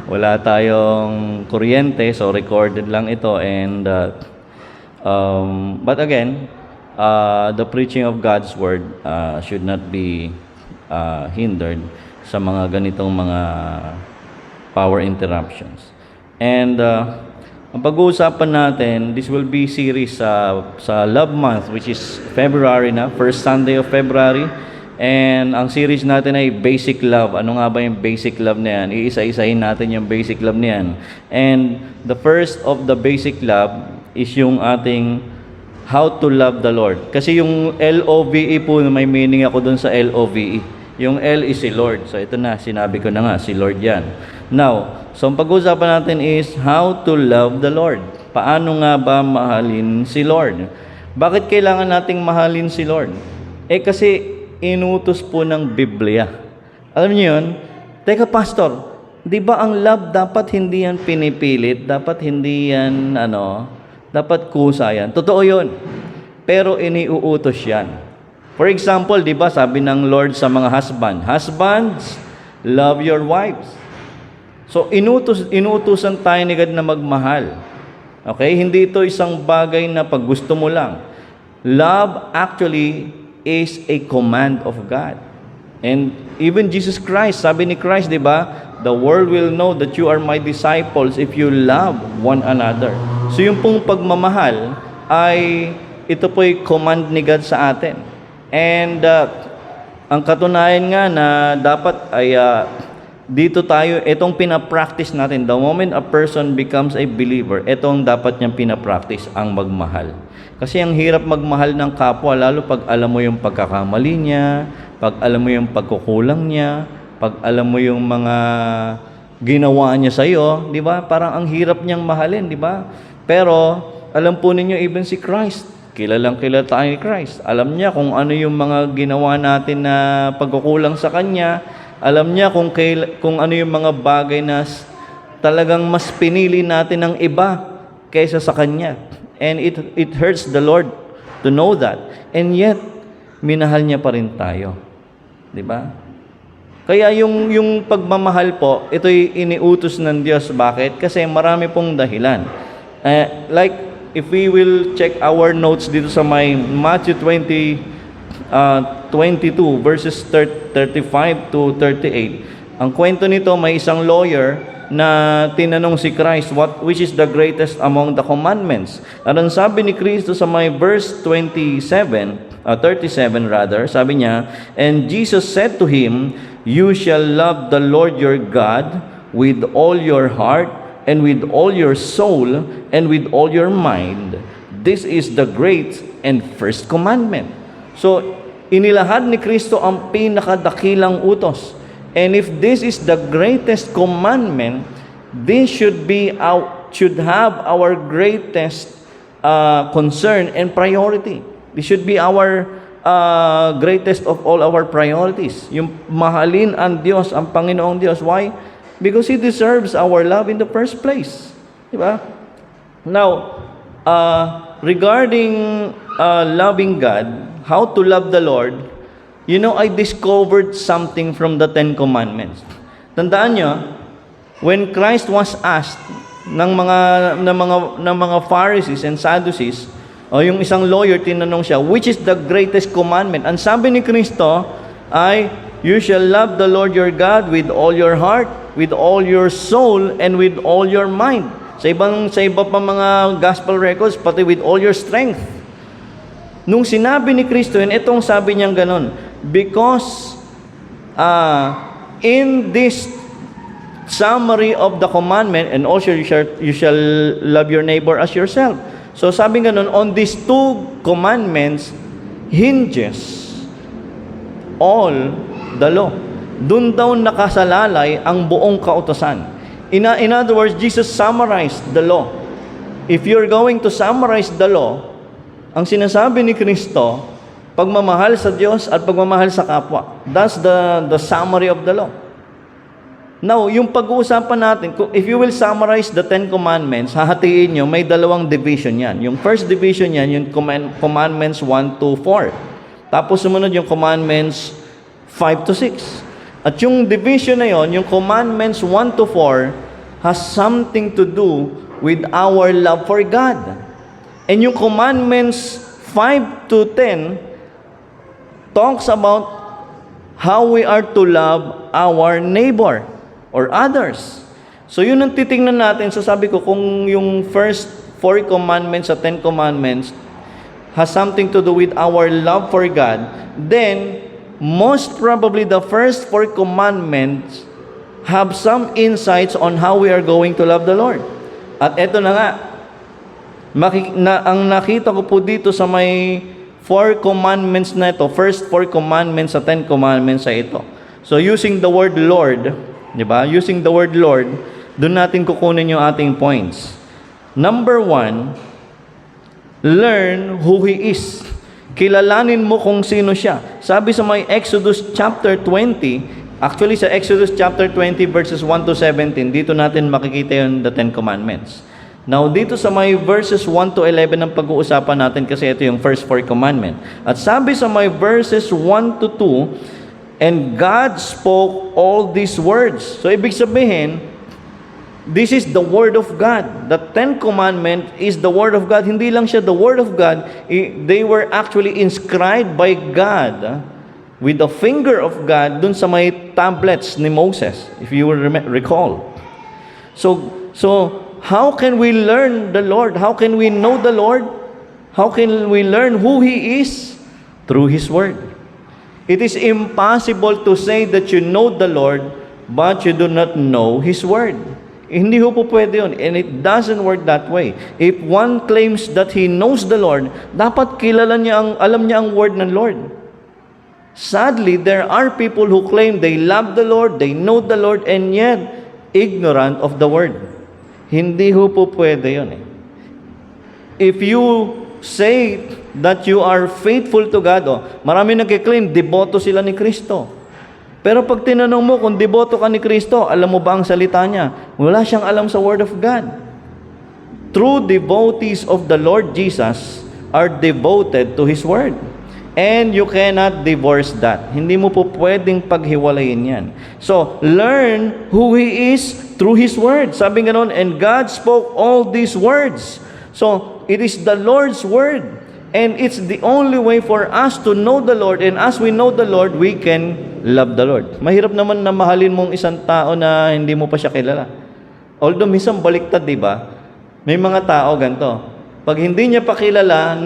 Wala tayong kuryente, so recorded lang ito. And but again, the preaching of God's word should not be hindered sa mga ganitong mga power interruptions. And ang pag-uusapan natin, this will be series sa Love Month, which is February na, first Sunday of February. And ang series natin ay Basic Love. Ano nga ba yung basic love na yan? Iisa-isahin natin yung basic love na yan. And the first of the basic love is yung ating how to love the Lord. Kasi yung L-O-V-E po, may meaning ako dun sa L-O-V-E. Yung L is si Lord. So ito na, sinabi ko na nga, si Lord yan. Now, so ang pag-uusapan natin is how to love the Lord. Paano nga ba mahalin si Lord? Bakit kailangan nating mahalin si Lord? Kasi inutos po ng Biblia. Alam niyo yun? Teka, Pastor, di ba ang love dapat hindi yan pinipilit? Dapat hindi yan, dapat kusa yan. Totoo yun. Pero iniuutos yan. For example, di ba, sabi ng Lord sa mga husbands, love your wives. So, inuutusan tayo ni God na magmahal. Okay? Hindi ito isang bagay na pag gusto mo lang. Love actually is a command of God. And even Jesus Christ, sabi ni Christ, di ba? The world will know that you are my disciples if you love one another. So yung pong pagmamahal ay ito po'y command ni God sa atin. And ang katunayan nga na dapat ay dito tayo, itong pinapractice natin. The moment a person becomes a believer, itong dapat niyang pinapractice ang magmahal. Kasi ang hirap magmahal ng kapwa, lalo pag alam mo yung pagkakamali niya, pag alam mo yung pagkukulang niya, pag alam mo yung mga ginawa niya sa iyo, di ba? Parang ang hirap niyang mahalin, di ba? Pero alam po ninyo, even si Christ, kilalang kilala tayo ni Christ. Alam niya kung ano yung mga ginawa natin na pagkukulang sa Kanya. Alam niya kung ano yung mga bagay na talagang mas pinili natin ng iba kaysa sa Kanya. And it hurts the Lord to know that. And yet, minahal niya pa rin tayo. Di ba? Kaya yung pagmamahal po, ito'y iniutos ng Diyos. Bakit? Kasi marami pong dahilan. Like, if we will check our notes dito sa may Matthew 22, verses 35 to 38. Ang kwento nito, may isang lawyer na tinanong si Christ, which is the greatest among the commandments? At ang sabi ni Kristo sa may verse 37 rather, sabi niya, and Jesus said to him, you shall love the Lord your God with all your heart, and with all your soul, and with all your mind. This is the great and first commandment. So, inilahad ni Kristo ang pinakadakilang utos. And if this is the greatest commandment, this should have our greatest concern and priority. This should be our greatest of all our priorities. Yung mahalin ang Diyos, ang Panginoong Diyos. Why? Because He deserves our love in the first place. Diba? Now, regarding loving God, how to love the Lord, I discovered something from the Ten Commandments. Tandaan nyo, when Christ was asked ng mga Pharisees and Sadducees, o yung isang lawyer, tinanong siya, which is the greatest commandment? Ang sabi ni Kristo ay, you shall love the Lord your God with all your heart, with all your soul, and with all your mind. Sa iba pa mga gospel records, pati with all your strength. Nung sinabi ni Kristo, and itong sabi niyang ganon, because in this summary of the commandment, and also you shall love your neighbor as yourself. So sabi ganon, on these two commandments hinges all the law. Doon daw nakasalalay ang buong kautusan. In other words, Jesus summarized the law. If you're going to summarize the law, ang sinasabi ni Kristo, pagmamahal sa Diyos at pagmamahal sa kapwa. That's the summary of the law. Now, yung pag-uusapan natin, if you will summarize the Ten Commandments, hahatiin nyo, may dalawang division yan. Yung first division yan, yung Commandments 1 to 4. Tapos sumunod yung Commandments 5 to 6. At yung division na yon, yung commandments 1 to 4, has something to do with our love for God. And yung commandments 5 to 10 talks about how we are to love our neighbor or others. So yun ang titingnan natin. So sabi ko, kung yung first 4 commandments sa 10 commandments has something to do with our love for God, then most probably the first 4 commandments have some insights on how we are going to love the Lord. At eto na nga, ang nakita ko po dito sa may 4 commandments na ito, first 4 commandments sa 10 commandments sa ito. So using the word Lord, di ba? Using the word Lord, doon natin kukunin yung ating points. Number 1, learn who He is. Kilalanin mo kung sino siya. Sabi sa may Exodus chapter 20, actually sa Exodus chapter 20 verses 1 to 17, dito natin makikita yung the 10 commandments. Now, dito sa may verses 1 to 11 ang pag-uusapan natin kasi ito yung first 4 commandment. At sabi sa may verses 1 to 2, and God spoke all these words. So, ibig sabihin, this is the Word of God. The 10 commandment is the Word of God. Hindi lang siya the Word of God. They were actually inscribed by God with the finger of God dun sa may tablets ni Moses, if you will recall. So, how can we learn the Lord? How can we know the Lord? How can we learn who He is? Through His Word. It is impossible to say that you know the Lord, but you do not know His Word. Hindi ho po pwede yun. And it doesn't work that way. If one claims that he knows the Lord, dapat alam niya ang Word ng Lord. Sadly, there are people who claim they love the Lord, they know the Lord, and yet ignorant of the Word. Hindi ho po pwede yun eh. If you say that you are faithful to God, marami nagkiklaim, deboto sila ni Kristo. Pero pag tinanong mo kung deboto ka ni Kristo, alam mo ba ang salita niya? Wala siyang alam sa Word of God. True devotees of the Lord Jesus are devoted to His Word. And you cannot divorce that. Hindi mo po pwedeng paghiwalayin yan. So, learn who He is through His Word. Sabi nga noon, and God spoke all these words. So, it is the Lord's Word. And it's the only way for us to know the Lord. And as we know the Lord, we can love the Lord. Mahirap naman na mahalin mong isang tao na hindi mo pa siya kilala. Although minsan baliktad, di ba? May mga tao ganito. Pag hindi niya pa kilala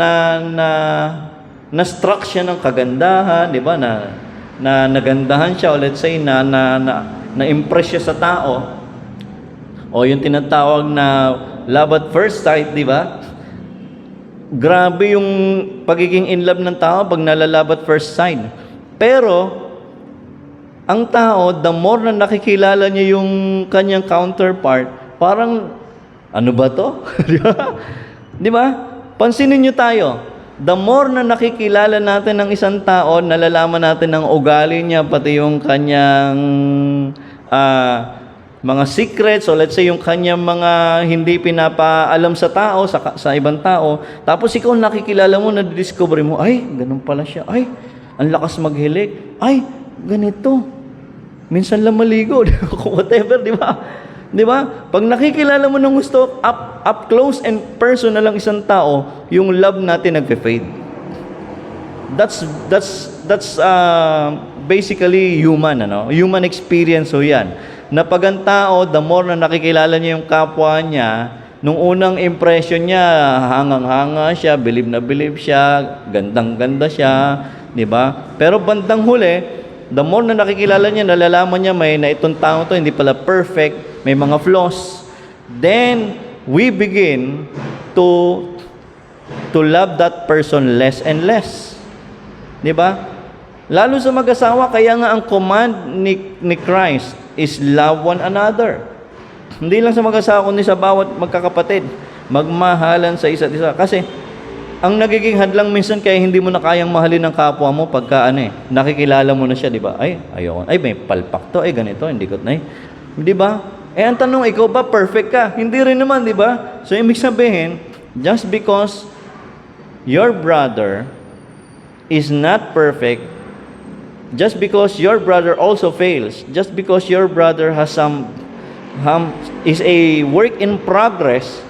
na-struck siya ng kagandahan, di ba? Na nagandahan siya, o let's say, na-impress siya sa tao, o yung tinatawag na love at first sight, di ba? Grabe yung pagiging in love ng tao pag nalalove at first sight. Pero, ang tao, the more na nakikilala niya yung kanyang counterpart, parang, ano ba to? Di ba? Di ba? Pansinin niyo tayo. The more na nakikilala natin ng isang tao, nalalaman natin ang ugali niya, pati yung kanyang mga secrets, o let's say yung kanyang mga hindi pinapaalam sa tao, sa ibang tao. Tapos ikaw nakikilala mo, na-discover mo, ay, ganun pala siya. Ay, ang lakas maghilik. Ay, ganito. Minsan lang maligo. Whatever, di ba? Di ba? Pag nakikilala mo ng gusto, up close and personal lang isang tao, yung love natin nagpe-fade. That's basically human, human experience so yan. Na pag ang tao, the more na nakikilala niya yung kapwa niya, nung unang impression niya, hangang-hanga siya, bilib na bilib siya, gandang-ganda siya, di ba? Pero bandang huli, the more na nakikilala niya, nalalaman niya na itong tao to hindi pala perfect, may mga flaws. Then, we begin to love that person less and less. Di ba? Lalo sa mag-asawa, kaya nga ang command ni Christ is love one another. Hindi lang sa mag-asawa, kundi sa bawat magkakapatid. Magmahalan sa isa't isa. Kasi, ang nagiging hadlang minsan kaya hindi mo na kayang mahalin ng kapwa mo pagka nakikilala mo na siya, di ba? Ay, ayoko. Ay, may palpak to. Ay, ganito. Hindi ko na. Di ba? Ang tanong, ikaw ba perfect ka? Hindi rin naman, di ba? So, ibig sabihin, just because your brother is not perfect, Just because your brother also fails, just because your brother has is a work in progress,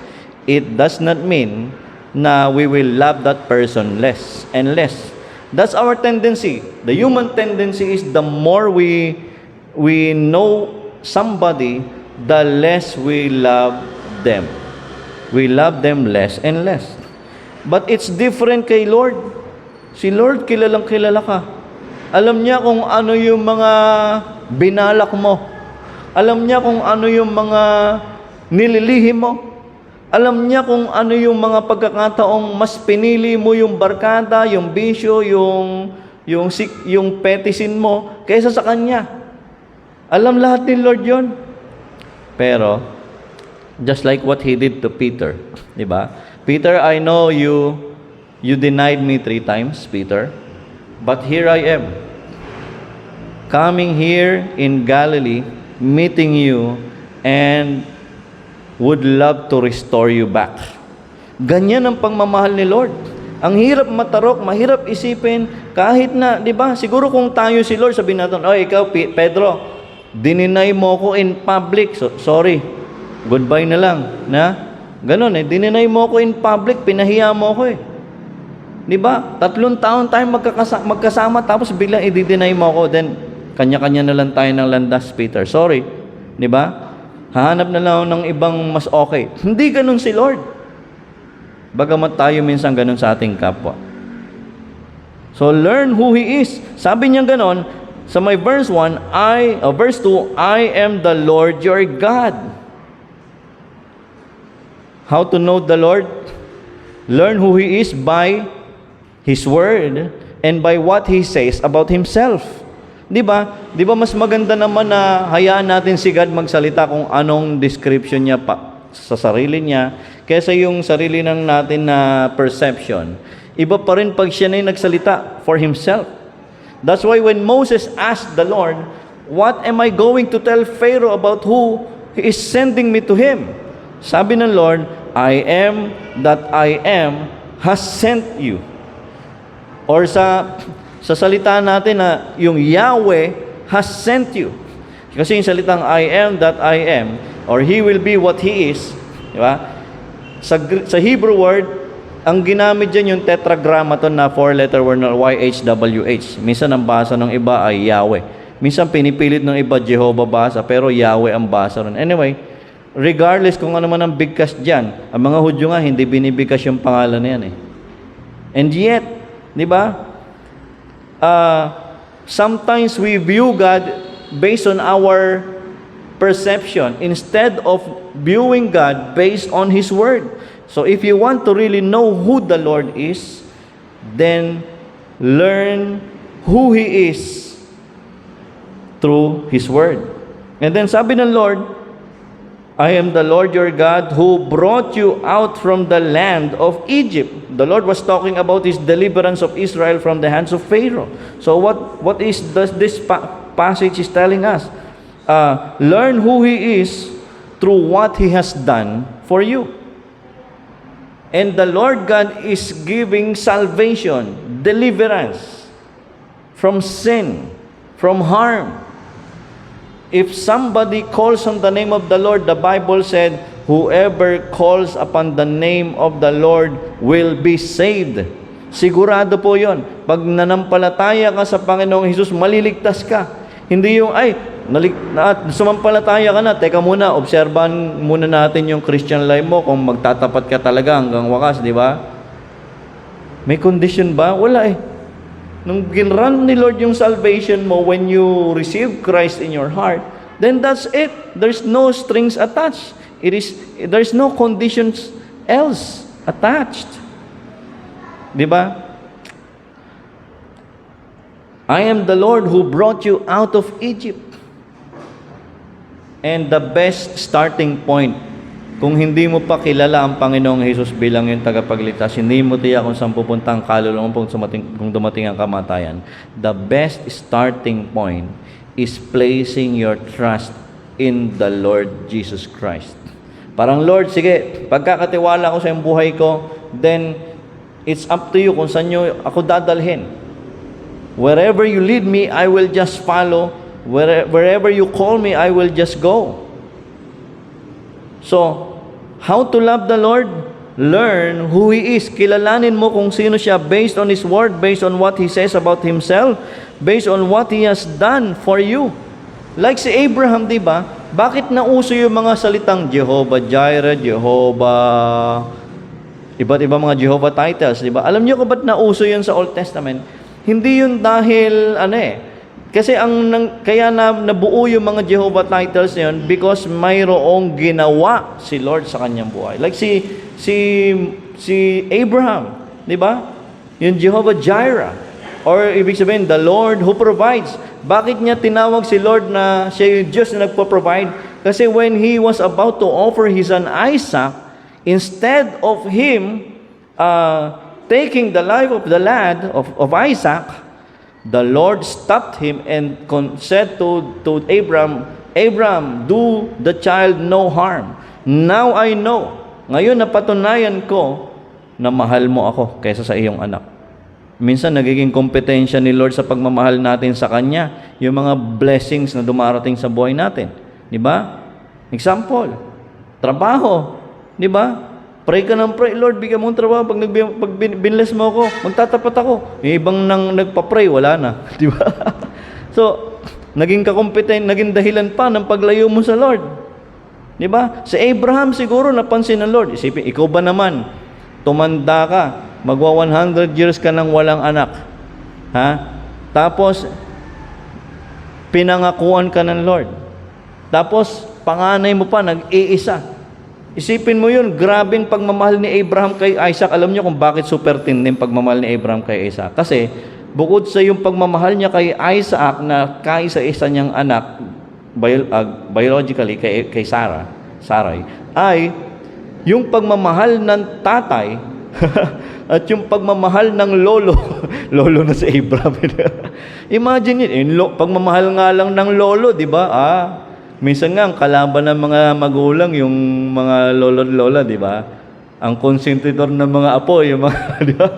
it does not mean na we will love that person less and less. That's our tendency. The human tendency is the more we know somebody, the less we love them. We love them less and less. But it's different kay Lord. Si Lord, kilalang kilala ka. Alam niya kung ano yung mga binalak mo. Alam niya kung ano yung mga nililihim mo. Alam niya kung ano yung mga pagkakataong mas pinili mo yung barkada, yung bisyo, yung petisin mo kaysa sa Kanya. Alam lahat ni Lord yon. Pero, just like what He did to Peter, di ba? Peter, I know you denied me 3 times, Peter, but here I am, coming here in Galilee, meeting you, and would love to restore you back. Ganyan ang pagmamahal ni Lord. Ang hirap matarok, mahirap isipin, kahit na, di ba, siguro kung tayo si Lord, sabihin natin, oh, ikaw, Pedro, dininay mo ko in public, sorry, goodbye na lang, na? Ganon dininay mo ko in public, pinahiya mo ko Di ba? 3 taon tayo magkasama, tapos biglang i-deny mo ko, then, kanya-kanya na lang tayo ng landas, Peter. Sorry. Di ba? Hahanap na lang ng ibang mas okay. Hindi ganun si Lord. Bagamat tayo minsan ganun sa ating kapwa. So, learn who He is. Sabi niya ganun, sa may verse 1, verse 2, I am the Lord your God. How to know the Lord? Learn who He is by His Word and by what He says about Himself. Di ba? Di ba mas maganda naman na hayaan natin si God magsalita kung anong description niya sa sarili niya kaysa yung sarili ng natin na perception. Iba pa rin pag siya na yung nagsalita for Himself. That's why when Moses asked the Lord, what am I going to tell Pharaoh about who He is sending me to him? Sabi ng Lord, I am that I am has sent you. Or sa salita natin na yung Yahweh has sent you. Kasi yung salitang I am that I am, or He will be what He is, di ba? Sa Hebrew word, ang ginamit dyan yung tetragrammaton na 4-letter word na YHWH. Minsan ang basa ng iba ay Yahweh. Minsan pinipilit ng iba Jehovah basa, pero Yahweh ang basa ron. Anyway, regardless kung ano man ang bigkas dyan, ang mga Hudyo nga hindi binibigkas yung pangalan na yan And yet, di ba? Sometimes we view God based on our perception instead of viewing God based on His Word. So if you want to really know who the Lord is, then learn who He is through His Word. And then sabi ng Lord, I am the Lord your God who brought you out from the land of Egypt. The Lord was talking about His deliverance of Israel from the hands of Pharaoh. So what is this passage is telling us? Learn who He is through what He has done for you. And the Lord God is giving salvation, deliverance from sin, from harm. If somebody calls on the name of the Lord, the Bible said, whoever calls upon the name of the Lord will be saved. Sigurado po yon. Pag nanampalataya ka sa Panginoong Hesus, maliligtas ka. Hindi yung, sumampalataya ka na, teka muna, obserbahan muna natin yung Christian life mo kung magtatapat ka talaga hanggang wakas, di ba? May condition ba? Wala Nung ginran ni Lord yung salvation mo, when you receive Christ in your heart, then that's it. There's no strings attached. There's no conditions else attached. Di ba? I am the Lord who brought you out of Egypt. And the best starting point, kung hindi mo pa kilala ang Panginoong Hesus bilang yung tagapagligtas, hindi mo tiyak kung saan pupunta ang kaluluwa mo kung dumating ang kamatayan. The best starting point is placing your trust in the Lord Jesus Christ. Parang, Lord, sige, pagkakatiwala ko sa iyong buhay ko, then it's up to you kung saan nyo ako dadalhin. Wherever you lead me, I will just follow. Wherever you call me, I will just go. So, how to love the Lord? Learn who He is. Kilalanin mo kung sino siya based on His Word, based on what He says about Himself, based on what He has done for you. Like si Abraham, di ba? Bakit nauso yung mga salitang Jehovah Jireh, Jehovah, iba't iba mga Jehovah titles, di ba? Alam niyo kung ba't nauso yun sa Old Testament? Hindi yun dahil, kasi kaya nabuo yung mga Jehovah titles na yun because mayroong ginawa si Lord sa kanyang buhay. Like si Abraham, di ba? Yung Jehovah Jireh. Or ibig sabihin, the Lord who provides. Bakit niya tinawag si Lord na siya yung Diyos na nagpo-provide? Kasi when He was about to offer His son Isaac, instead of Him taking the life of the lad of Isaac, the Lord stopped him and said to Abraham, do the child no harm. Now I know. Ngayon napatunayan ko na mahal mo ako kaysa sa iyong anak. Minsan nagiging kompetensya ni Lord sa pagmamahal natin sa Kanya, yung mga blessings na dumarating sa buhay natin. Di ba? Example, trabaho. Di ba? Pray ka ng pray, Lord, bigyan mo ng trabaho. Pag binless mo ako, magtatapat ako. Yung ibang nagpa-pray, wala na. Di ba? So, naging naging dahilan pa ng paglayo mo sa Lord. Di ba? Si Abraham siguro napansin ng Lord. Isipin, ikaw ba naman, tumanda ka, magwa 100 years ka nang walang anak. Ha? Tapos, pinangakuan ka ng Lord. Tapos, panganay mo pa, nag-iisa. Isipin mo yun, grabing pagmamahal ni Abraham kay Isaac. Alam niyo kung bakit super tinding pagmamahal ni Abraham kay Isaac? Kasi, bukod sa yung pagmamahal niya kay Isaac na kaisa-isa niyang anak, biologically kay Sarai, ay yung pagmamahal ng tatay at yung pagmamahal ng lolo na si Abraham. Imagine yun, pagmamahal nga lang ng lolo, di ba? Minsan nga, ang kalaban ng mga magulang, yung mga lolo at lola, di ba? Ang konsentidor ng mga apo, yung mga, di ba?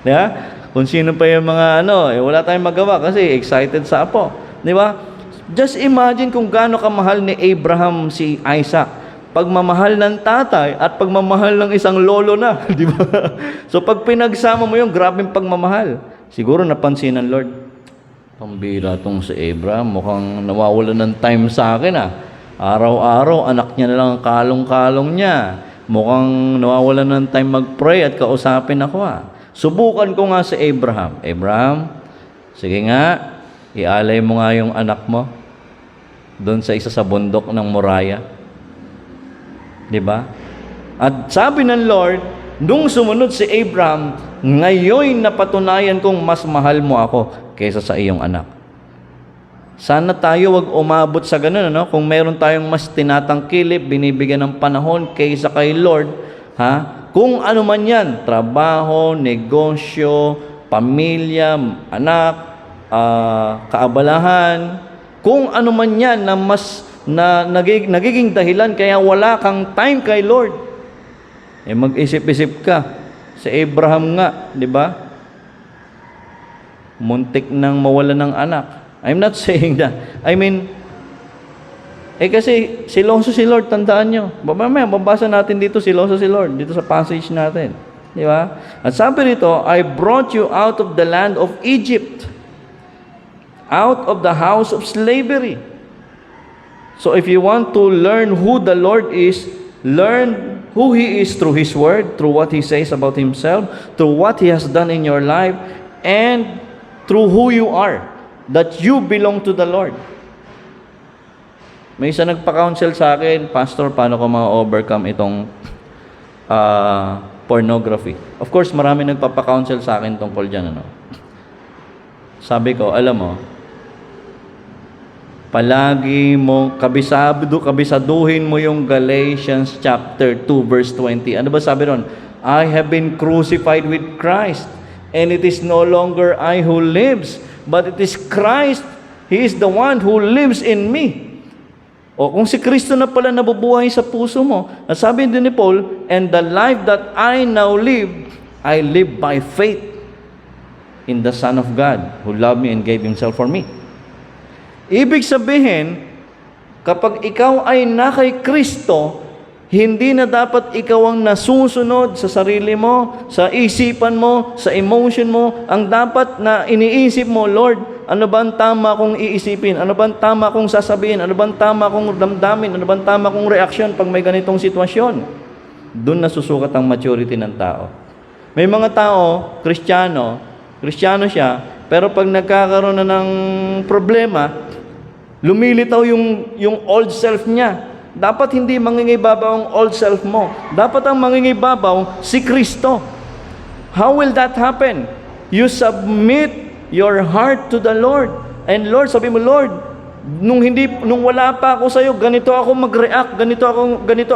Di ba? Kung sino pa yung mga wala tayong magawa kasi excited sa apo. Di ba? Just imagine kung gaano kamahal ni Abraham si Isaac. Pagmamahal ng tatay at pagmamahal ng isang lolo na. Di ba? So pag pinagsama mo yung grabing pagmamahal, siguro napansin ng Lord, pambira tong si Abraham, mukhang nawawalan ng time sa akin Araw-araw, anak niya na lang ang kalong-kalong niya. Mukhang nawawalan ng time mag-pray at kausapin ako Subukan ko nga si Abraham. Abraham, sige nga, ialay mo nga yung anak mo doon sa isa sa bundok ng Moriah. Diba? At sabi ng Lord, nung sumunod si Abraham, ngayon napatunayan kong mas mahal mo ako kaysa sa iyong anak. Sana tayo wag umabot sa ganun, Kung meron tayong mas tinatangkilip, binibigyan ng panahon kaysa kay Lord, kung ano man yan, trabaho, negosyo, pamilya, anak, kaabalahan, kung ano man yan na mas nagiging dahilan kaya wala kang time kay Lord, mag-isip-isip ka. Si Abraham nga, di ba? Muntik nang mawala ng anak. I'm not saying that. I mean, kasi siloso si Lord, tandaan nyo. Mamaya, mabasa natin dito, siloso si Lord, dito sa passage natin. Di ba? At sabi rito, I brought you out of the land of Egypt, out of the house of slavery. So if you want to learn who the Lord is, learn who He is through His Word, through what He says about Himself, through what He has done in your life, and through who you are, that you belong to the Lord. May isa nagpa-counsel sa akin, Pastor, paano ko ma-overcome itong pornography? Of course, marami nagpapa-counsel sa akin tungkol dyan. Sabi ko, alam mo, palagi mo, kabisaduhin mo yung Galatians chapter 2 verse 20. Ano ba sabi ron? I have been crucified with Christ, and it is no longer I who lives, but it is Christ. He is the one who lives in me. O kung si Kristo na pala nabubuhay sa puso mo, nasabi din ni Paul, and the life that I now live, I live by faith. in the Son of God who loved me and gave Himself for me. Ibig sabihin, kapag ikaw ay na kay Kristo, hindi na dapat ikaw ang nasusunod sa sarili mo, sa isipan mo, sa emotion mo. Ang dapat na iniisip mo, Lord, ano ba ang tama kong iisipin? Ano ba ang tama kong sasabihin? Ano ba ang tama kong damdamin? Ano ba ang tama kong reaksyon pag may ganitong sitwasyon? Doon nasusukat ang maturity ng tao. May mga tao, Kristiyano siya, pero pag nagkakaroon na ng problema, lumilitaw yung old self niya. Dapat hindi mangingibabaw ang old self mo. Dapat ang mangingibabaw si Kristo. How will that happen? You submit your heart to the Lord. And Lord, sabi mo, Lord, nung wala pa ako sa iyo, ganito ako mag-react, ganito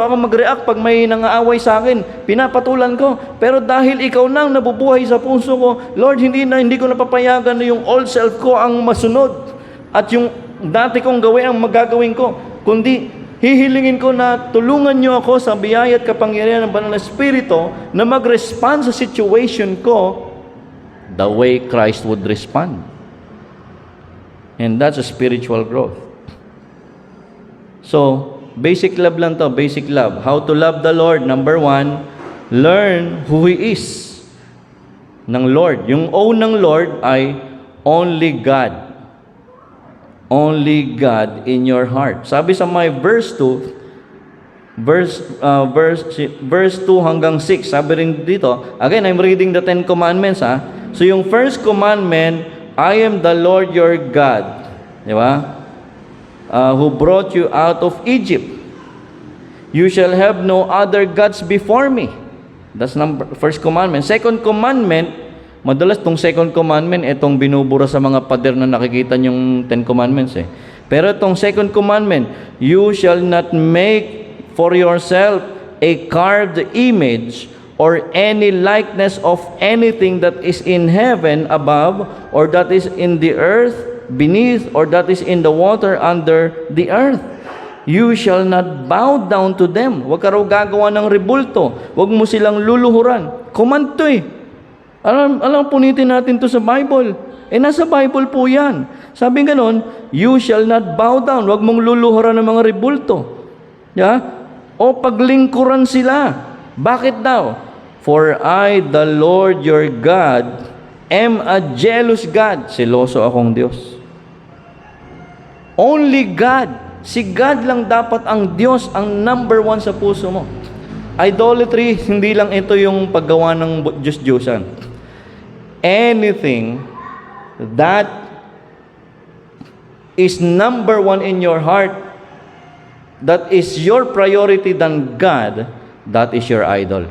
ako mag-react pag may nangaaway sa akin. Pinapatulan ko. Pero dahil ikaw nang nabubuhay sa puso ko, Lord, hindi ko napapayagan na yung old self ko ang masunod at yung dati kong gawin ang magagawin ko, kundi hihilingin ko na tulungan niyo ako sa biyaya at kapangyarihan ng Banal na Espiritu na mag-respond sa situation ko the way Christ would respond. And that's a spiritual growth. So, basic love lang to, basic love. How to love the Lord? Number 1, learn who He is ng Lord. Yung O ng Lord ay only God. Only God in your heart. Sabi sa my verse 2, verse 2 hanggang 6, sabi rin dito, again, I'm reading the 10 Commandments, ha? So yung first commandment, I am the Lord your God. Di ba? Who brought you out of Egypt. You shall have no other gods before me. That's first commandment. Second commandment, madalas tong second commandment, itong binubura sa mga pader na nakikita yung 10 commandments eh. Pero itong second commandment, you shall not make for yourself a carved image or any likeness of anything that is in heaven above, or that is in the earth beneath, or that is in the water under the earth. You shall not bow down to them. Huwag ka raw gagawa ng rebulto. Huwag mo silang luluhuran. Command to eh. Alam, punitin natin to sa Bible. Nasa Bible po yan. Sabi ganon, you shall not bow down. Huwag mong luluhuran ng mga rebulto. Yeah? O paglingkuran sila. Bakit daw? For I, the Lord your God, am a jealous God. Seloso akong Diyos. Only God. Si God lang dapat ang Diyos, ang number 1 sa puso mo. Idolatry, hindi lang ito yung paggawa ng Diyos-Diyosan. Anything that is number 1 in your heart, that is your priority than God, that is your idol.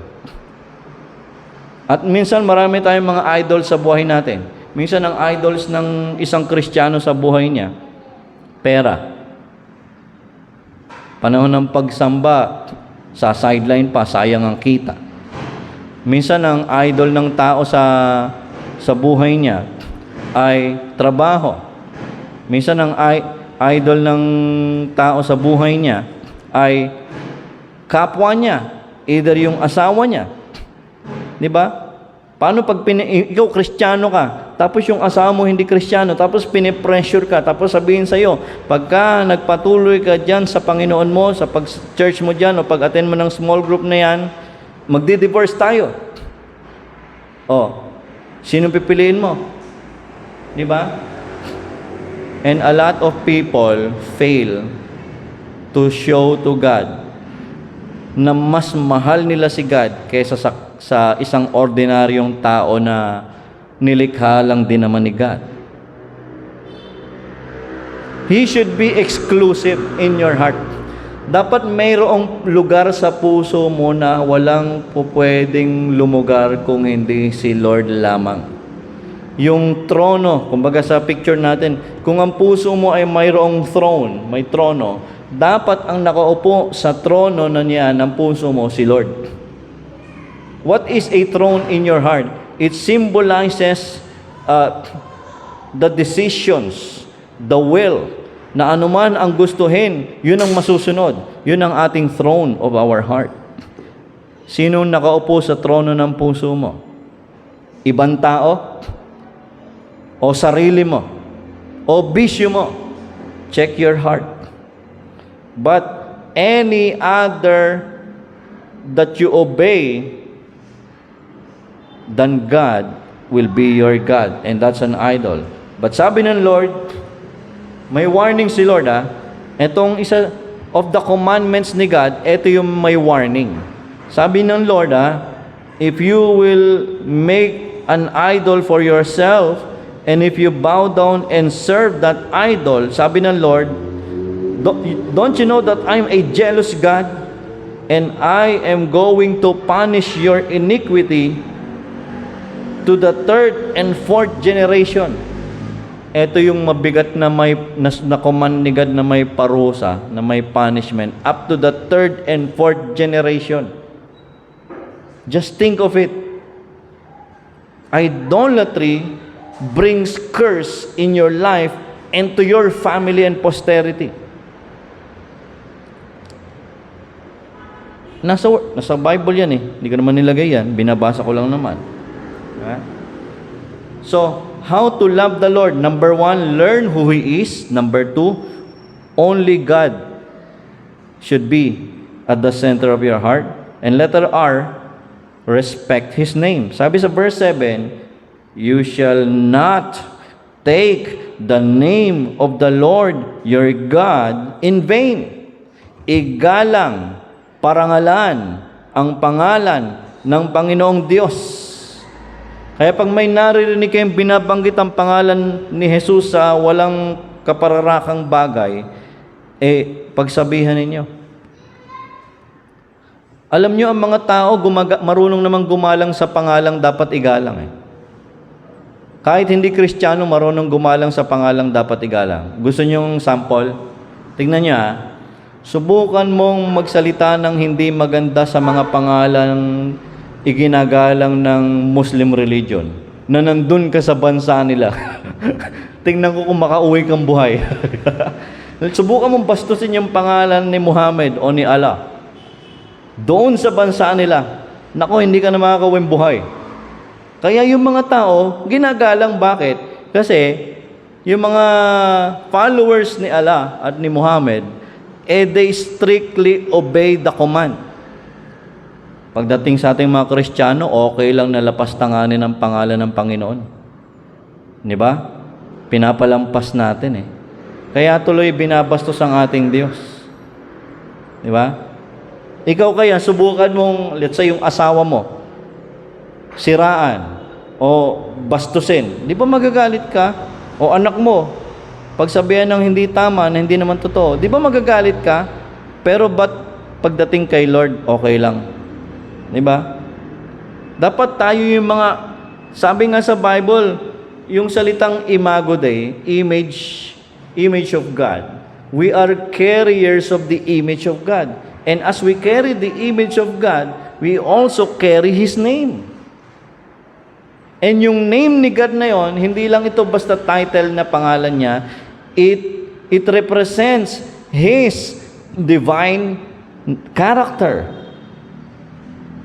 At minsan marami tayong mga idol sa buhay natin. Minsan ang idols ng isang Kristiyano sa buhay niya, pera. Panahon ng pagsamba, sa sideline pa, sayang ang kita. Minsan ang idol ng tao sa buhay niya ay trabaho. Minsan ang idol ng tao sa buhay niya ay kapwa niya, either yung asawa niya. Di ba? Paano pag ikaw Kristiyano ka, tapos yung asawa mo hindi Kristiyano, tapos pinipressure ka, tapos sabihin sa'yo, pagka nagpatuloy ka dyan sa Panginoon mo, sa pag-church mo dyan, o pag-attend mo ng small group na yan, magdi-divorce tayo. O, sino pipiliin mo? Di ba? And a lot of people fail to show to God na mas mahal nila si God kaysa sa isang ordinaryong tao na nilikha lang din naman ni God. He should be exclusive in your heart. Dapat mayroong lugar sa puso mo na walang pupwedeng lumugar kung hindi si Lord lamang. Yung trono, kumbaga sa picture natin, kung ang puso mo ay mayroong throne, may trono, dapat ang nakaupo sa trono na niya ng puso mo si Lord. What is a throne in your heart? It symbolizes the decisions, the will, na anuman ang gustuhin, yun ang masusunod. Yun ang ating throne of our heart. Sino nakaupo sa trono ng puso mo? Ibang tao? o sarili mo, o bisyo mo. Check your heart. But any other that you obey than God will be your God, and that's an idol. But sabi ng Lord, may warning si Lord, Itong isa of the commandments ni God, ito yung may warning. Sabi ng Lord, if you will make an idol for yourself, and if you bow down and serve that idol, sabi ng Lord, don't you know that I'm a jealous God, and I am going to punish your iniquity to the third and fourth generation. Ito yung mabigat na may na command ni God na may parusa, na may punishment, up to the third and fourth generation. Just think of it. Idolatry brings curse in your life and to your family and posterity. Nasa Bible yan Hindi ko naman nilagay yan. Binabasa ko lang naman. So, how to love the Lord? Number 1, learn who He is. Number 2, only God should be at the center of your heart. And letter R, respect His name. Sabi sa verse 7, you shall not take the name of the Lord your God in vain. Igalang, parangalan ang pangalan ng Panginoong Diyos. Kaya pag may naririnig kayong binabanggit ang pangalan ni Jesus sa walang kapararakang bagay, pagsabihan ninyo. Alam nyo, ang mga tao marunong namang gumalang sa pangalang dapat igalang. Kahit hindi Kristiyano, marunong gumalang sa pangalang dapat igalang. Gusto nyong sample? Tingnan nyo Subukan mong magsalita ng hindi maganda sa mga pangalang iginagalang ng Muslim religion na nandun ka sa bansa nila. Tingnan ko kung makauwi kang buhay. Subukan mong bastusin yung pangalan ni Muhammad o ni Allah doon sa bansa nila. Nako, hindi ka na makakauwing buhay. Kaya yung mga tao, ginagalang. Bakit? Kasi yung mga followers ni Allah at ni Muhammad, they strictly obey the command. Pagdating sa ating mga Kristiyano, okay lang na lapastanganin ang pangalan ng Panginoon. Di ba? Pinapalampas natin Kaya tuloy binabastos ang ating Diyos. Di ba? Ikaw kaya, subukan mong, let's say, yung asawa mo, siraan, o bastusin. Di ba magagalit ka? O anak mo, pagsabihan ng hindi tama, na hindi naman totoo, di ba magagalit ka? Pero pagdating kay Lord, okay lang? Di ba? Dapat tayo yung mga, sabi nga sa Bible, yung salitang imago Dei, image of God. We are carriers of the image of God. And as we carry the image of God, we also carry His name. And yung name ni God na yon, hindi lang ito basta title na pangalan niya, it represents His divine character.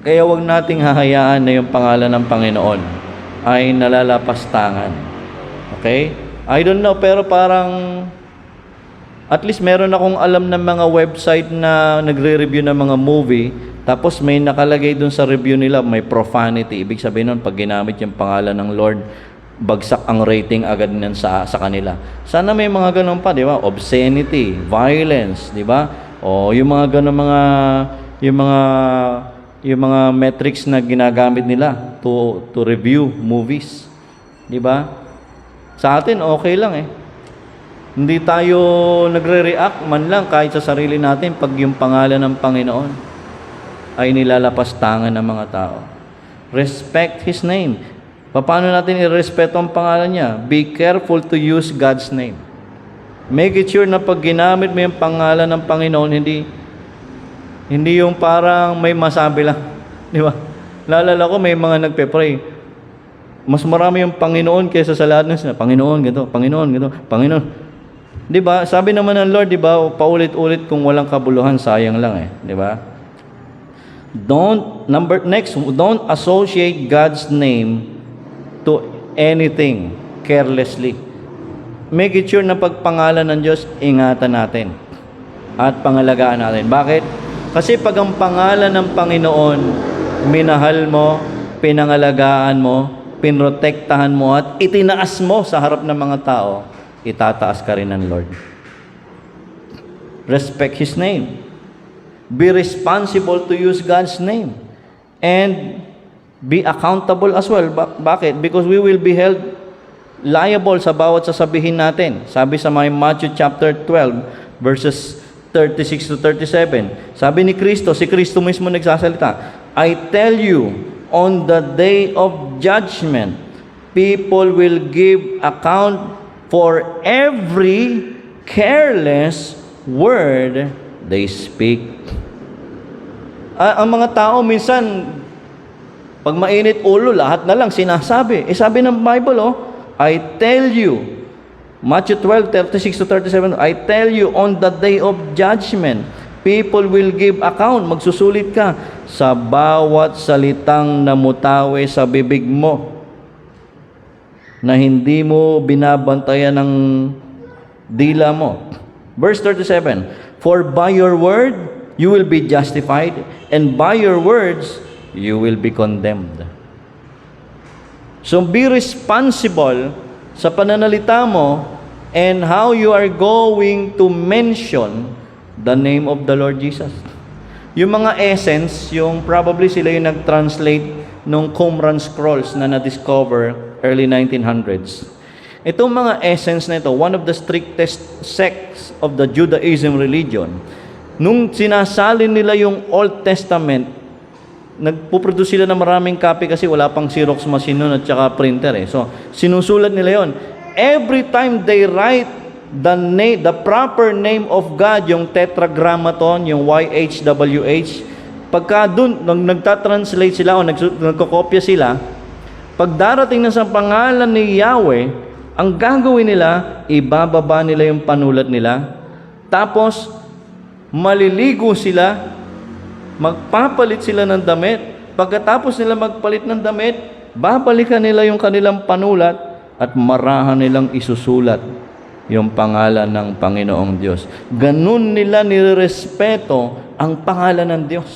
Kaya wag nating hahayaan na yung pangalan ng Panginoon ay nalalapastangan. Okay? I don't know, pero parang at least meron akong alam ng mga website na nagre-review ng mga movie, tapos may nakalagay dun sa review nila, may profanity. Ibig sabihin nun, pag ginamit yung pangalan ng Lord, bagsak ang rating agad niyan sa kanila. Sana may mga ganun pa, di ba? Obscenity, violence, di ba? O yung mga ganun yung mga metrics na ginagamit nila to review movies. Di ba? Sa atin okay lang Hindi tayo nagre-react man lang kahit sa sarili natin pag yung pangalan ng Panginoon ay nilalapastangan ng mga tao. Respect His name. Paano natin i-respeto ang pangalan niya? Be careful to use God's name. Make it sure na pag ginamit mo yung pangalan ng Panginoon, hindi yung parang may masabi lang. Di ba? Lalala ko may mga nagpe-pray. Mas marami yung Panginoon kaysa sa lahat ng sila. Panginoon, ganito. Panginoon, ganito. Panginoon. Di ba? Sabi naman ng Lord, di ba? Paulit-ulit kung walang kabuluhan, sayang lang Di ba? Don't associate God's name to anything. carelessly. Make it sure na pagpangalan ng Diyos, ingatan natin at pangalagaan natin. Bakit? Kasi pag ang pangalan ng Panginoon, minahal mo, pinangalagaan mo, pinrotektahan mo, at itinaas mo sa harap ng mga tao, itataas ka rin ng Lord. Respect His name. Be responsible to use God's name. And be accountable as well. Bakit? Because we will be held liable sa bawat sasabihin natin. Sabi sa may Matthew chapter 12, verses 36 to 37. Sabi ni Kristo, si Kristo mismo nagsasalita, I tell you, on the day of judgment, people will give account for every careless word they speak. Ang mga tao minsan, pag mainit ulo, lahat na lang sinasabi. Sabi ng Bible, I tell you, Matthew 12, 36 to 37, I tell you, on the day of judgment, people will give account, magsusulit ka, sa bawat salitang namutawi sa bibig mo, na hindi mo binabantayan ng dila mo. Verse 37, for by your word, you will be justified, and by your words, you will be condemned. So be responsible sa pananalita mo and how you are going to mention the name of the Lord Jesus. Yung mga essence, yung probably sila yung nag-translate nung Qumran scrolls na na-discover early 1900s. Itong mga essence na ito, one of the strictest sects of the Judaism religion, nung sinasalin nila yung Old Testament, nagpuproduce sila ng maraming copy kasi wala pang Xerox machine nun at saka printer eh. So, sinusulat nila yon. Every time they write the proper name of God, yung tetragrammaton, yung YHWH, pagka dun, nagtatranslate sila o nagkokopya sila, pag darating na sa pangalan ni Yahweh, ang gagawin nila, ibababa nila yung panulat nila, tapos, maliligo sila, magpapalit sila ng damit. Pagkatapos nila magpalit ng damit, babalikan nila yung kanilang panulat at marahan nilang isusulat yung pangalan ng Panginoong Diyos. Ganun nila nirespeto ang pangalan ng Diyos.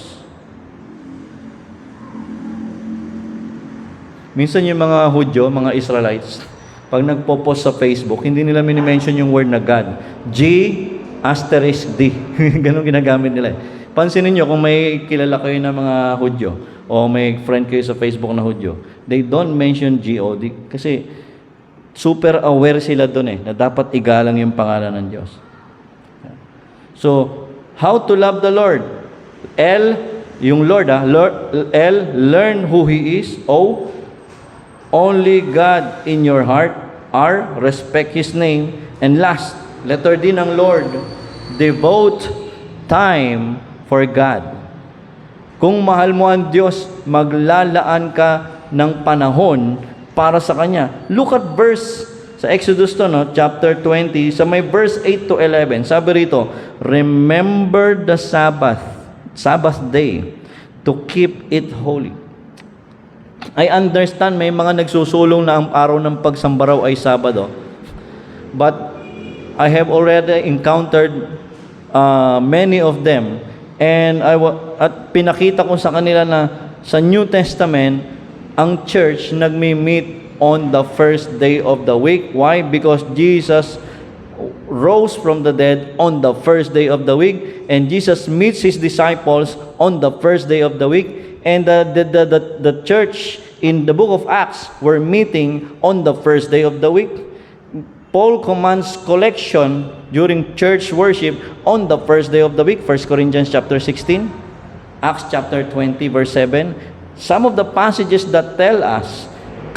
Minsan yung mga Hudyo, mga Israelites, pag nagpo-post sa Facebook, hindi nila minimension yung word na God. G*D. Ganun ginagamit nila. Pansinin nyo, kung may kilala kayo ng mga Hudyo o may friend kayo sa Facebook na Hudyo, they don't mention G-O-D kasi super aware sila doon na dapat igalang yung pangalan ng Diyos. So, how to love the Lord? L, yung Lord, L, learn who He is. O, only God in your heart. R, respect His name. And last, letter D ng Lord, devote time for God. Kung mahal mo ang Diyos, maglalaan ka ng panahon para sa Kanya. Look at verse sa Exodus chapter 20, sa may verse 8 to 11. Sabi rito, remember the Sabbath day, to keep it holy. I understand may mga nagsusulong na ang araw ng pagsambaraw ay Sabado. But I have already encountered many of them. And at pinakita ko sa kanila na sa New Testament, ang church nagmi-meet on the first day of the week. Why? Because Jesus rose from the dead on the first day of the week, and Jesus meets His disciples on the first day of the week. And the church in the book of Acts were meeting on the first day of the week. Paul commands collection during church worship on the first day of the week. 1 Corinthians chapter 16, Acts chapter 20, verse 7. Some of the passages that tell us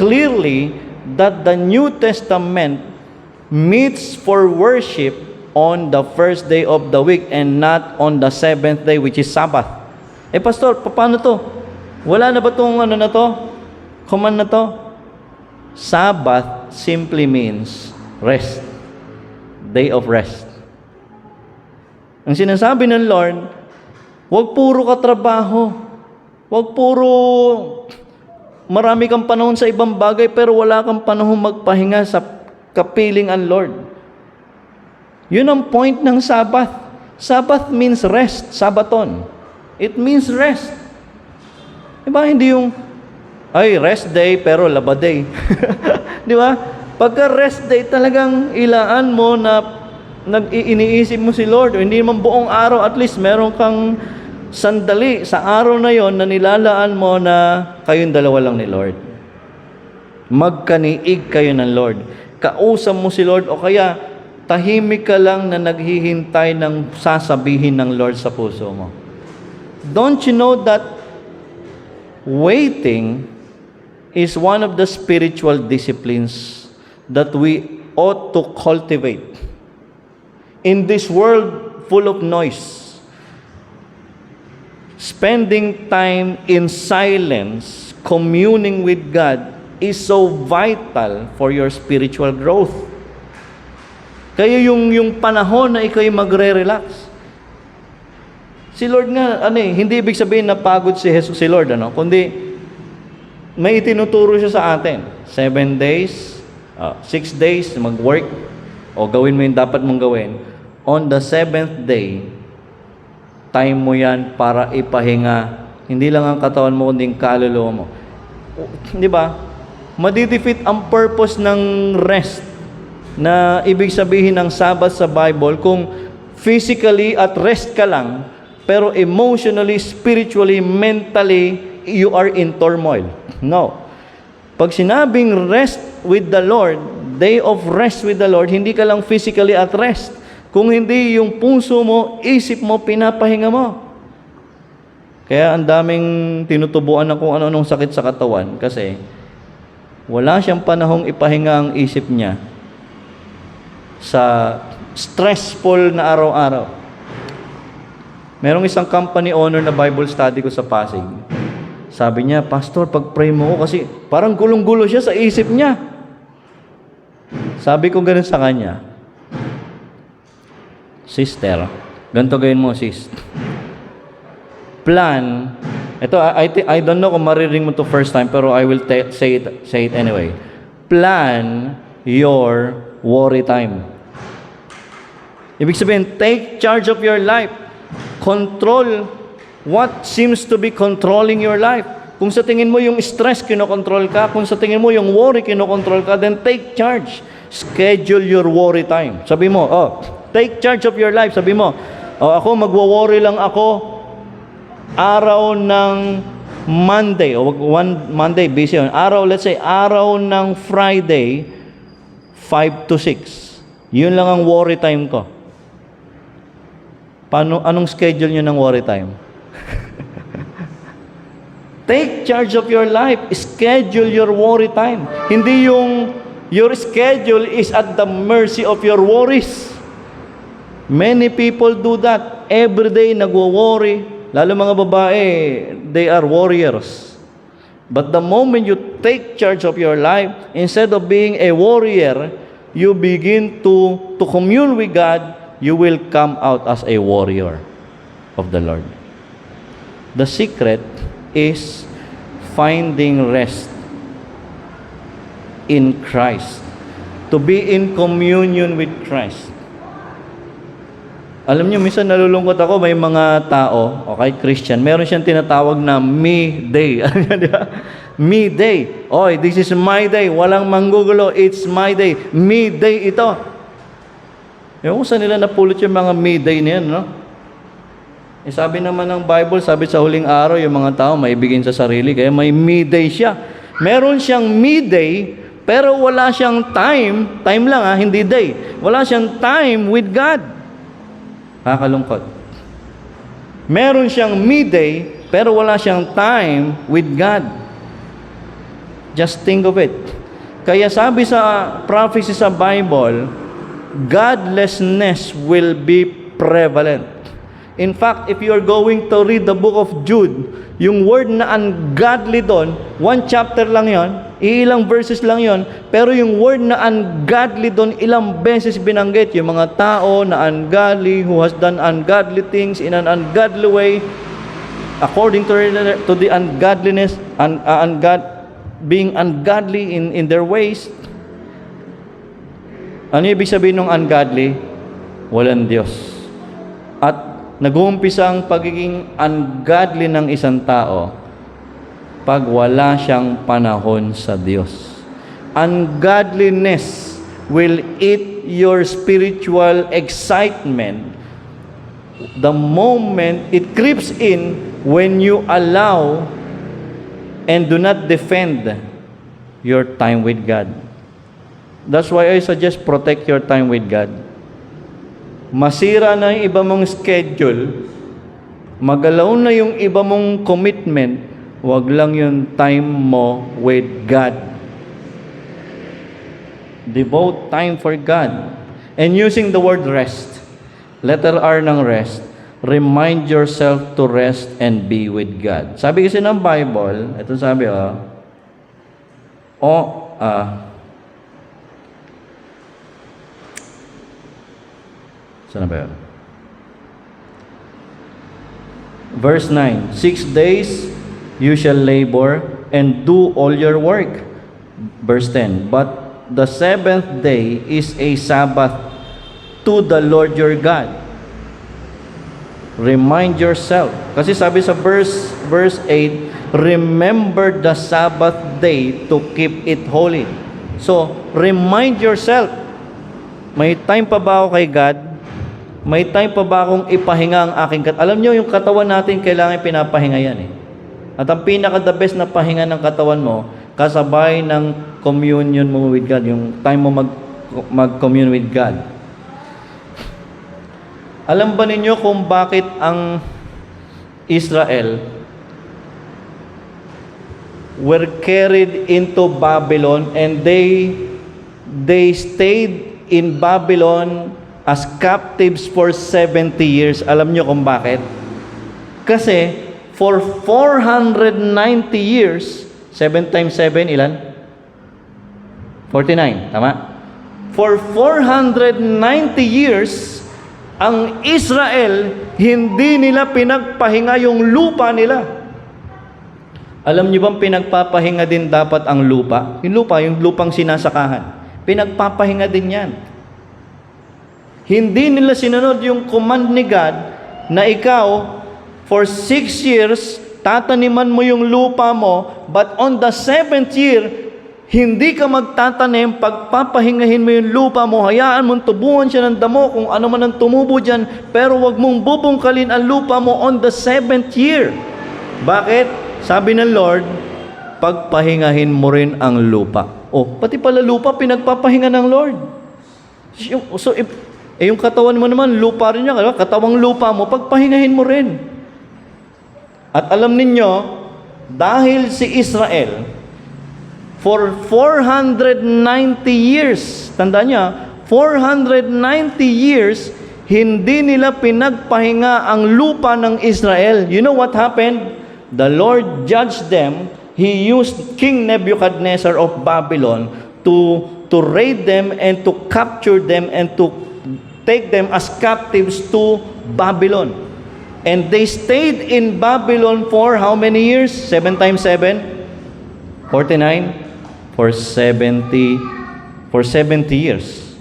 clearly that the New Testament meets for worship on the first day of the week and not on the seventh day, which is Sabbath. Pastor, paano to? Wala na ba itong command na to? Sabbath simply means rest. Day of rest. Ang sinasabi ng Lord, huwag puro katrabaho. Huwag puro marami kang panahon sa ibang bagay, pero wala kang panahon magpahinga sa kapiling ang Lord. Yun ang point ng Sabbath. Sabbath means rest, Sabaton. It means rest. Diba? Hindi yung, ay, rest day, pero laba day. Di ba? Pagka rest day, talagang ilaan mo na iniisip mo si Lord, o hindi naman buong araw, at least meron kang sandali sa araw na yon na nilalaan mo na kayong dalawa lang ni Lord. Magkaniig kayo ng Lord. Kausap mo si Lord, o kaya tahimik ka lang na naghihintay ng sasabihin ng Lord sa puso mo. Don't you know that waiting is one of the spiritual disciplines that we ought to cultivate? In this world full of noise, spending time in silence, communing with God, is so vital for your spiritual growth. Kaya yung panahon na ikaw'y magre-relax. Si Lord nga, hindi ibig sabihin na pagod si Lord, kundi may itinuturo siya sa atin. 7 days, 6 days, mag-work, o gawin mo yung dapat mong gawin. On the 7th day, time mo yan para ipahinga. Hindi lang ang katawan mo, kundi ang kaluluwa mo. Di ba? Madidefeat ang purpose ng rest na ibig sabihin ng Sabbath sa Bible kung physically at rest ka lang, pero emotionally, spiritually, mentally, you are in turmoil. No. Pag sinabing rest with the Lord, day of rest with the Lord, hindi ka lang physically at rest. Kung hindi yung puso mo, isip mo, pinapahinga mo. Kaya ang daming tinutubuan na kung ano-anong sakit sa katawan kasi wala siyang panahong ipahinga ang isip niya sa stressful na araw-araw. Merong isang company owner na Bible study ko sa Pasig. Sabi niya, Pastor, pag-pray mo ko kasi parang gulong-gulo siya sa isip niya. Sabi ko ganun sa kanya, Sister, ganito gawin mo, sis. Plan, ito, I don't know kung mariring mo to first time, pero I will say it anyway. Plan your worry time. Ibig sabihin, take charge of your life. Control what seems to be controlling your life. Kung sa tingin mo yung stress, kinokontrol ka. Kung sa tingin mo yung worry, kinokontrol ka, then take charge. Schedule your worry time. Sabi mo, take charge of your life. Sabi mo, ako magwo-worry lang ako araw ng Monday. Monday, busy yun. Let's say, araw ng Friday, 5 to 6. Yun lang ang worry time ko. Anong schedule nyo ng worry time? Take charge of your life. Schedule your worry time. Hindi yung your schedule is at the mercy of your worries. Many people do that. Every day nagwo-worry. Lalo mga babae, they are warriors. But the moment you take charge of your life, instead of being a warrior, you begin to commune with God, you will come out as a warrior of the Lord. The secret is finding rest in Christ. To be in communion with Christ. Alam niyo, minsan nalulungkot ako, may mga tao, okay, Christian, meron siyang tinatawag na me day. Me day. Oy, this is my day. Walang manggugulo. It's my day. Me day ito. Yung saan nila napulot yung mga me day na yan, no? Sabi naman ng Bible, sabi sa huling araw, yung mga tao maibigin sa sarili, kaya may me day siya. Meron siyang me day, pero wala siyang time lang hindi day. Wala siyang time with God. Kakalungkot. Meron siyang me day, pero wala siyang time with God. Just think of it. Kaya sabi sa prophecy sa Bible, godlessness will be prevalent. In fact, if you are going to read the book of Jude, yung word na ungodly doon, 1 chapter lang yon, ilang verses lang yon, pero yung word na ungodly doon, ilang beses binanggit. Yung mga tao na ungodly, who has done ungodly things in an ungodly way, according to the ungodliness, being ungodly in their ways. Ano ibig sabihin ng ungodly? Walang Diyos. At nag-uumpisa ang pagiging ungodly ng isang tao pag wala siyang panahon sa Diyos. Ungodliness will eat your spiritual excitement the moment it creeps in when you allow and do not defend your time with God. That's why I suggest protect your time with God. Masira na yung iba mong schedule, magalaw na yung iba mong commitment, wag lang yung time mo with God. Devote time for God. And using the word rest, letter R ng rest, remind yourself to rest and be with God. Sabi kasi ng Bible, ito sabi saan ba yun? Verse 9, 6 days you shall labor and do all your work. Verse 10, but the seventh day is a Sabbath to the Lord your God. Remind yourself. Kasi sabi sa verse 8, remember the Sabbath day to keep it holy. So, remind yourself. May time pa ba ako kay God? May time pa ba akong ipahinga ang aking katawan? Alam nyo, yung katawan natin, kailangan pinapahinga yan eh. At ang pinaka-the best na pahinga ng katawan mo, kasabay ng communion mo with God, yung time mo mag-commune with God. Alam ba ninyo kung bakit ang Israel were carried into Babylon and they stayed in Babylon as captives for 70 years. Alam nyo kung bakit? Kasi for 490 years, 7 times 7, ilan? 49, tama? For 490 years, ang Israel, hindi nila pinagpahinga yung lupa nila. Alam niyo bang pinagpapahinga din dapat ang lupa? Yung lupa, yung lupang sinasakahan. Pinagpapahinga din yan. Hindi nila sinunod yung command ni God na ikaw, for 6 years, tataniman mo yung lupa mo, but on the 7th year, hindi ka magtatanim, pagpapahingahin mo yung lupa mo, hayaan mong tubuan siya ng damo kung ano man ang tumubo dyan, pero wag mong bubungkalin ang lupa mo on the 7th year. Bakit? Sabi ng Lord, pagpahingahin mo rin ang lupa. Oh, pati pala lupa, pinagpapahinga ng Lord. So, yung katawan mo naman, lupa rin yan. Katawang lupa mo, pagpahingahin mo rin. At alam ninyo, dahil si Israel, for 490 years, tandaan niya, 490 years, hindi nila pinagpahinga ang lupa ng Israel. You know what happened? The Lord judged them. He used King Nebuchadnezzar of Babylon to raid them and to capture them and to take them as captives to Babylon. And they stayed in Babylon for how many years? 7 times 7? 49? For 70 years.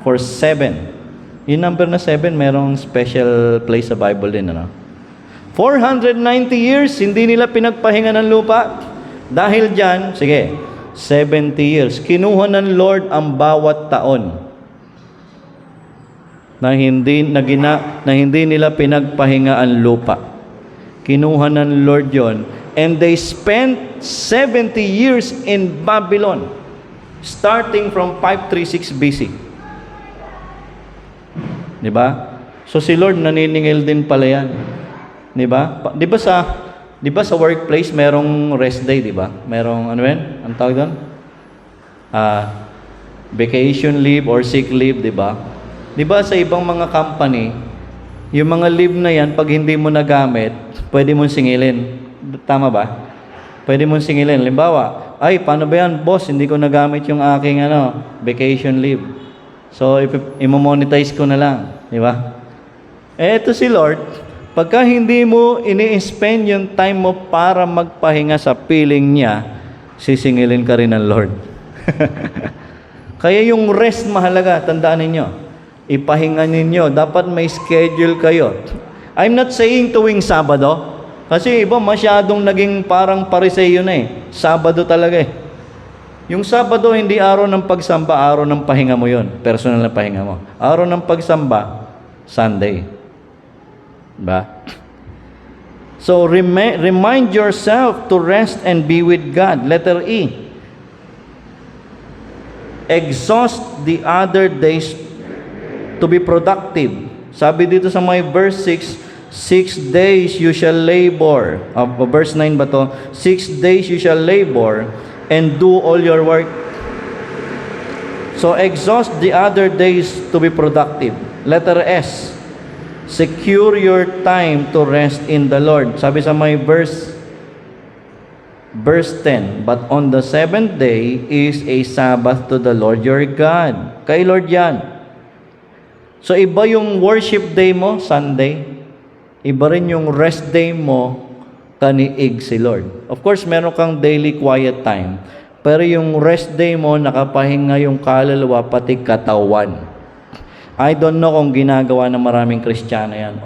For 7. Yung number na 7, merong special place sa Bible din, ano? 490 years, hindi nila pinagpahinga ng lupa. Dahil dyan, sige, 70 years. Kinuha ng Lord ang bawat taon na hindi nila pinagpahinga ang lupa. Kinuha ng Lord yon. And they spent 70 years in Babylon, starting from 536 BC. Diba? So si Lord naniningil din pala yan. Diba? Diba sa workplace merong rest day, diba? Merong, ano yan? Ang tawag doon? Vacation leave or sick leave, diba? Diba sa ibang mga company, yung mga leave na yan, pag hindi mo nagamit, pwede mong singilin. Tama ba? Pwede mong singilin. Halimbawa, ay, paano ba yan, boss? Hindi ko nagamit yung aking vacation leave. So, imo-monetize ko na lang. Di ba? Eto si Lord, pagka hindi mo ini-spend yung time mo para magpahinga sa piling niya, sisingilin ka rin ng Lord. Kaya yung rest mahalaga, tandaan ninyo. Ipahinga ninyo, dapat may schedule kayo. I'm not saying tuwing Sabado, kasi iba masyadong naging parang Pariseyo na eh. Sabado talaga eh. Yung Sabado, hindi araw ng pagsamba, araw ng pahinga mo yon, personal na pahinga mo. Araw ng pagsamba, Sunday. Diba? So, remind yourself to rest and be with God. Letter E. Exhaust the other days to be productive. Sabi dito sa my verse 6, 6 days you shall labor. Verse 9 ba to? 6 days you shall labor and do all your work. So, exhaust the other days to be productive. Letter S. Secure your time to rest in the Lord. Sabi sa may verse 10, but on the seventh day is a Sabbath to the Lord your God. Kay Lord yan. So, iba yung worship day mo, Sunday. Iba rin yung rest day mo, kaniig si Lord. Of course, meron kang daily quiet time. Pero yung rest day mo, nakapahinga yung kaluluwa, pati katawan. I don't know kung ginagawa ng maraming Kristiyano yan.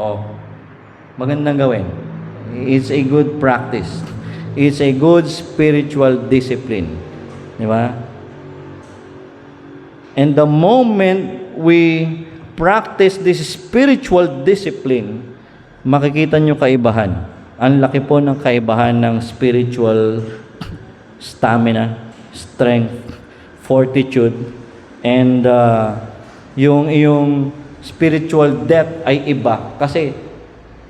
Magandang gawin. It's a good practice. It's a good spiritual discipline. Di ba? And the moment we practice this spiritual discipline, makikita nyo kaibahan. Ang laki po ng kaibahan ng spiritual stamina, strength, fortitude, and yung iyong spiritual depth ay iba. Kasi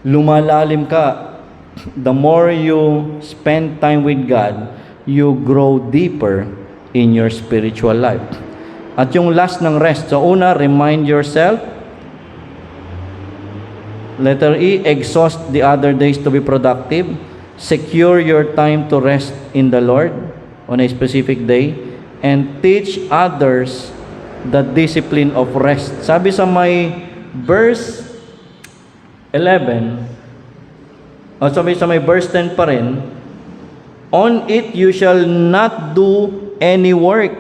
lumalalim ka. The more you spend time with God, you grow deeper in your spiritual life. At yung last ng rest. So una, remind yourself. Letter E, exhaust the other days to be productive. Secure your time to rest in the Lord on a specific day. And teach others the discipline of rest. Sabi sa may verse 11, sabi sa may verse 10 pa rin, on it you shall not do any work,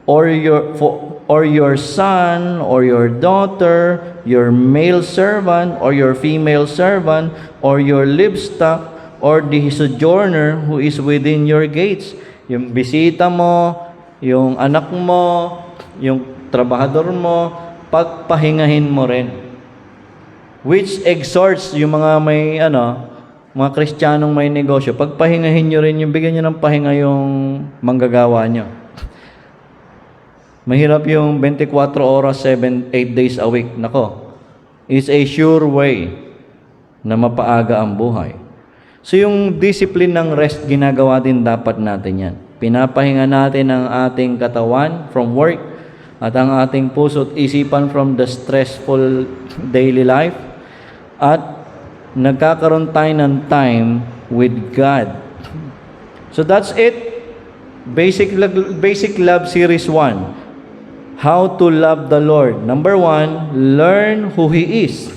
or your son, or your daughter, your male servant, or your female servant, or your livestock, or the sojourner who is within your gates. Yung bisita mo, yung anak mo, yung trabahador mo, pagpahingahin mo rin. Which exhorts yung mga may, mga Kristiyanong may negosyo, pagpahingahin nyo rin, yung bigyan nyo ng pahinga yung manggagawa nyo. Mahirap yung 24 oras, 8 days a week. Nako, it's a sure way na mapaaga ang buhay. So yung discipline ng rest, ginagawa din dapat natin yan. Pinapahinga natin ang ating katawan from work at ang ating puso at isipan from the stressful daily life. At nagkakaroon tayo ng time with God. So that's it. Basic Love Series 1. How to love the Lord. Number 1, learn who He is.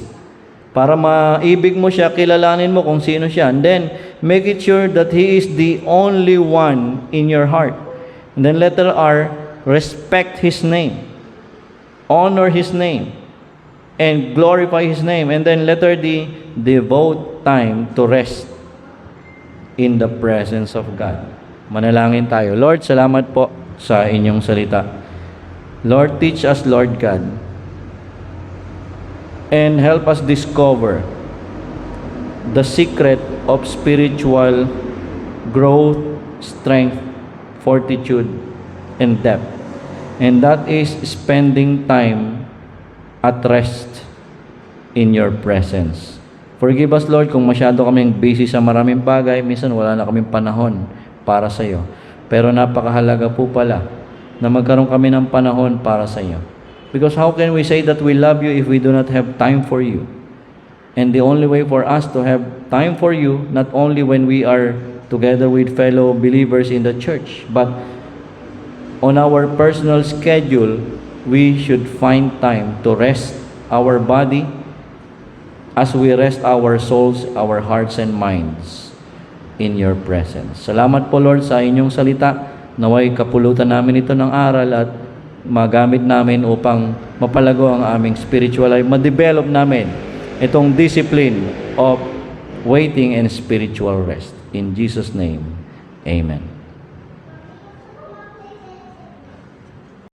Para maibig mo siya, kilalanin mo kung sino siya. And then, make it sure that He is the only one in your heart. And then letter R, respect His name. Honor His name. And glorify His name. And then letter D, devote time to rest in the presence of God. Manalangin tayo. Lord, salamat po sa inyong salita. Lord, teach us, Lord God, and help us discover the secret of spiritual growth, strength, fortitude, and depth. And that is spending time at rest in your presence. Forgive us, Lord, kung masyado kaming busy sa maraming bagay, minsan wala na kaming panahon para sa iyo. Pero napakahalaga po pala na magkaroon kami ng panahon para sa iyo. Because how can we say that we love you if we do not have time for you? And the only way for us to have time for you, not only when we are together with fellow believers in the church, but on our personal schedule, we should find time to rest our body as we rest our souls, our hearts and minds. in your presence. Salamat po Lord sa inyong salita. Naway kapulutan namin ito ng aral at magamit namin upang mapalago ang aming spiritual life, ma-develop namin itong discipline of waiting and spiritual rest. In Jesus' name, Amen.